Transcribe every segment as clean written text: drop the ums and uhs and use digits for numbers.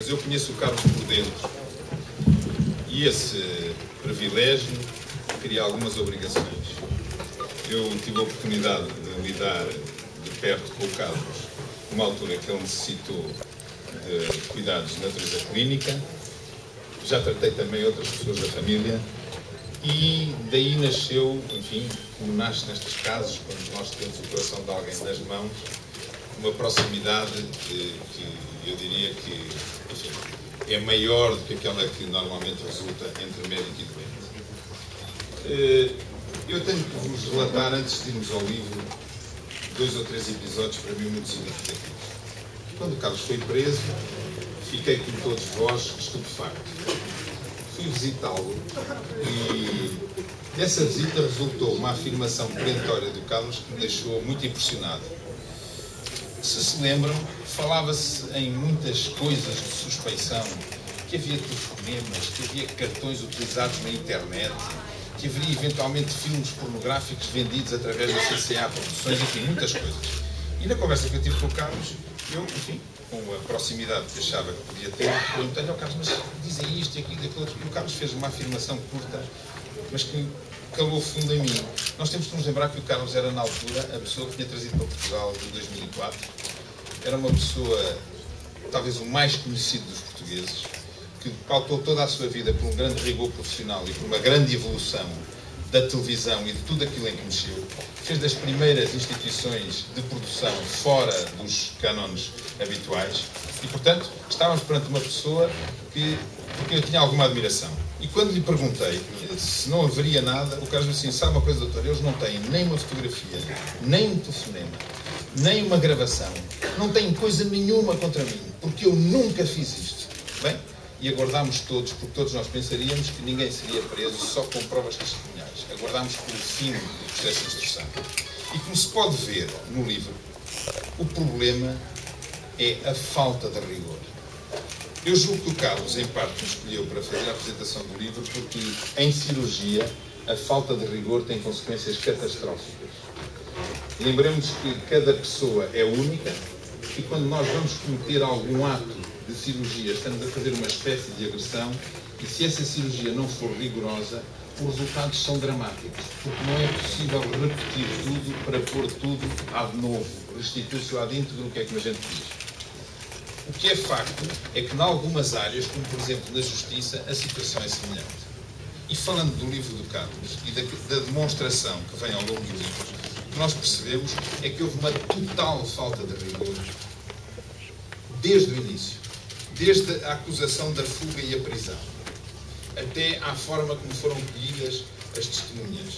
Eu conheço o Carlos por dentro e esse privilégio cria algumas obrigações. Eu tive a oportunidade de lidar de perto com o Carlos numa altura que ele necessitou de cuidados de natureza clínica. Já tratei também outras pessoas da família e daí nasceu, enfim, como nasce nestes casos, quando nós temos o coração de alguém nas mãos, uma proximidade que eu diria que, enfim, é maior do que aquela que normalmente resulta entre médico e doente. Eu tenho que vos relatar, antes de irmos ao livro, 2 ou 3 episódios para mim muito significativos. Quando o Carlos foi preso, fiquei, como todos vós, estupefacto. Fui visitá-lo e dessa visita resultou uma afirmação perentória do Carlos que me deixou muito impressionado. Se lembram, falava-se em muitas coisas de suspeição, que havia telefonemas, que havia cartões utilizados na internet, que haveria eventualmente filmes pornográficos vendidos através da CCA Produções, enfim, muitas coisas. E na conversa que eu tive com o Carlos, eu, enfim, com a proximidade que achava que podia ter, perguntei-lhe ao Carlos, mas dizem isto e aquilo e aquilo outro. E o Carlos fez uma afirmação curta, mas que calou fundo em mim. Nós temos que nos lembrar que o Carlos era, na altura, a pessoa que tinha trazido para Portugal em 2004. Era uma pessoa, talvez o mais conhecido dos portugueses, que pautou toda a sua vida por um grande rigor profissional e por uma grande evolução da televisão e de tudo aquilo em que mexeu. Fez das primeiras instituições de produção fora dos cânones habituais e, portanto, estávamos perante uma pessoa porque eu tinha alguma admiração. E quando lhe perguntei se não haveria nada, o Carlos disse assim: sabe uma coisa, doutor, eles não têm nem uma fotografia, nem um telefonema, nem uma gravação, não têm coisa nenhuma contra mim, porque eu nunca fiz isto. Bem, e aguardámos todos, porque todos nós pensaríamos que ninguém seria preso só com provas testemunhais. Aguardámos pelo fim do processo de instrução. E como se pode ver no livro, o problema é a falta de rigor. Eu julgo que o Carlos, em parte, me escolheu para fazer a apresentação do livro porque, em cirurgia, a falta de rigor tem consequências catastróficas. Lembremos que cada pessoa é única e quando nós vamos cometer algum ato de cirurgia, estamos a fazer uma espécie de agressão e se essa cirurgia não for rigorosa, os resultados são dramáticos, porque não é possível repetir tudo para pôr tudo ad novo, restituir-se ad íntegro, o que é que a gente diz. O que é facto é que, em algumas áreas, como por exemplo na Justiça, a situação é semelhante. E falando do livro do Carlos e da demonstração que vem ao longo do livro, o que nós percebemos é que houve uma total falta de rigor desde o início. Desde a acusação da fuga e a prisão, até à forma como foram colhidas as testemunhas,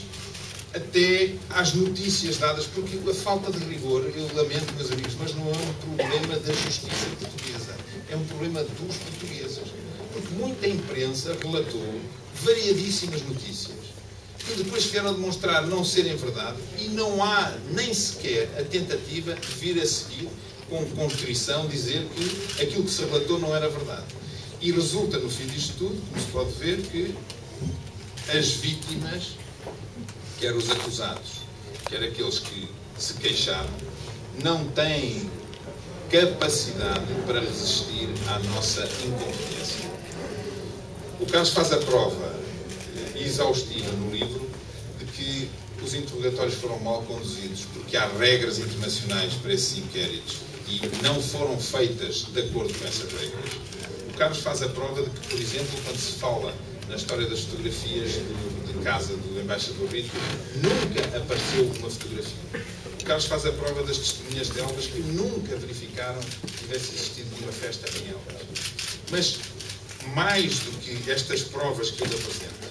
até às notícias dadas, porque a falta de rigor, eu lamento, meus amigos, mas não é um problema da justiça portuguesa, é um problema dos portugueses. Porque muita imprensa relatou variadíssimas notícias, que depois vieram a demonstrar não serem verdade, e não há nem sequer a tentativa de vir a seguir com contrição, dizer que aquilo que se relatou não era verdade. E resulta, no fim disto tudo, como se pode ver, que as vítimas, quer os acusados, quer aqueles que se queixaram, não têm capacidade para resistir à nossa incompetência. O Carlos faz a prova exaustiva no livro de que os interrogatórios foram mal conduzidos, porque há regras internacionais para esses inquéritos e não foram feitas de acordo com essas regras. O Carlos faz a prova de que, por exemplo, quando se fala na história das fotografias de casa do embaixador Rito, nunca apareceu uma fotografia. O Carlos faz a prova das testemunhas de Elvas que nunca verificaram que tivesse existido uma festa em Elvas. Mas, mais do que estas provas que ele apresenta,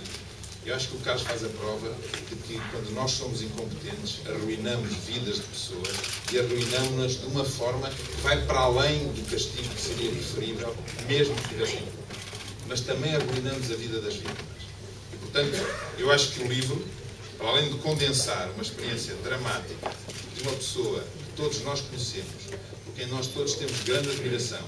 eu acho que o Carlos faz a prova de que, quando nós somos incompetentes, arruinamos vidas de pessoas e arruinamos-nas de uma forma que vai para além do castigo que seria preferível, mesmo que tivessem. Mas também arruinamos a vida das vítimas. E, portanto, eu acho que o livro, para além de condensar uma experiência dramática de uma pessoa que todos nós conhecemos, por quem nós todos temos grande admiração,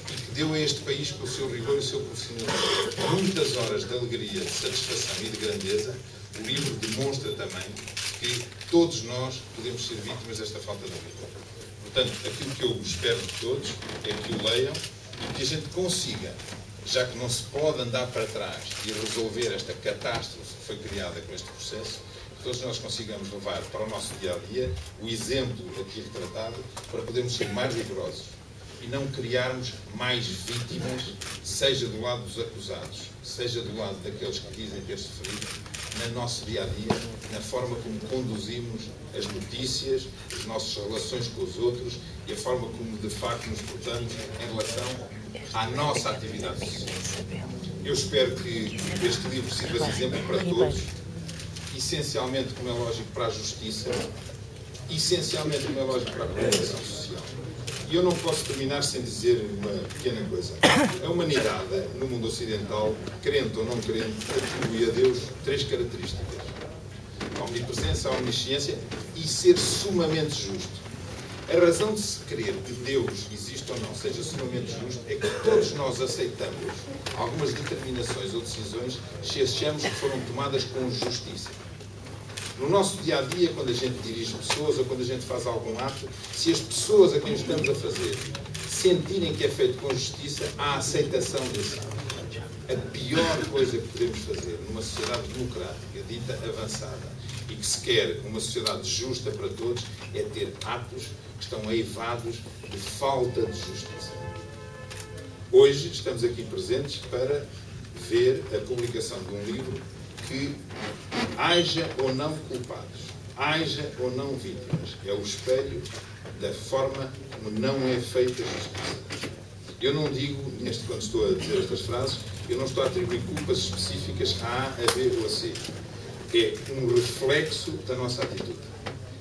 e que deu a este país, com o seu rigor e o seu profissionalismo, muitas horas de alegria, de satisfação e de grandeza, o livro demonstra também que todos nós podemos ser vítimas desta falta de rigor. Portanto, aquilo que eu espero de todos é que o leiam, que a gente consiga, já que não se pode andar para trás e resolver esta catástrofe que foi criada com este processo, que todos nós consigamos levar para o nosso dia-a-dia o exemplo aqui retratado para podermos ser mais rigorosos e não criarmos mais vítimas, seja do lado dos acusados, seja do lado daqueles que dizem ter sofrido, no nosso dia-a-dia, na forma como conduzimos as notícias, as nossas relações com os outros e a forma como de facto nos portamos em relação à nossa atividade social. Eu espero que este livro sirva de exemplo para todos, essencialmente, como é lógico, para a justiça, essencialmente, como é lógico, para a comunicação social. E eu não posso terminar sem dizer uma pequena coisa. A humanidade, no mundo ocidental, crente ou não crente, atribui a Deus 3 características: a omnipresença, a omnisciência e ser sumamente justo. A razão de se crer que Deus existe ou não seja sumamente justo é que todos nós aceitamos algumas determinações ou decisões se achamos que foram tomadas com justiça. No nosso dia-a-dia, quando a gente dirige pessoas ou quando a gente faz algum ato, se as pessoas a quem estamos a fazer sentirem que é feito com justiça, há aceitação desse ato. A pior coisa que podemos fazer numa sociedade democrática, dita avançada, e que se quer uma sociedade justa para todos, é ter atos que estão eivados de falta de justiça. Hoje estamos aqui presentes para ver a publicação de um livro que haja ou não culpados, haja ou não vítimas. É o espelho da forma como não é feita a justiça. Eu não digo, quando estou a dizer estas frases, eu não estou a atribuir culpas específicas a A, a B ou a C. É um reflexo da nossa atitude.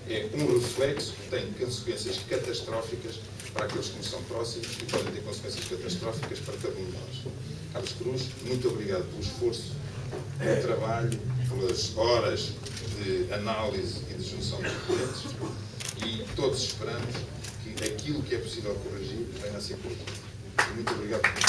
É um reflexo que tem consequências catastróficas para aqueles que nos são próximos e podem ter consequências catastróficas para cada um de nós. Carlos Cruz, muito obrigado pelo esforço, pelo trabalho, pelas horas de análise e de junção de documentos e todos esperamos que aquilo que é possível corrigir venha a ser corrigido. Muito obrigado por ter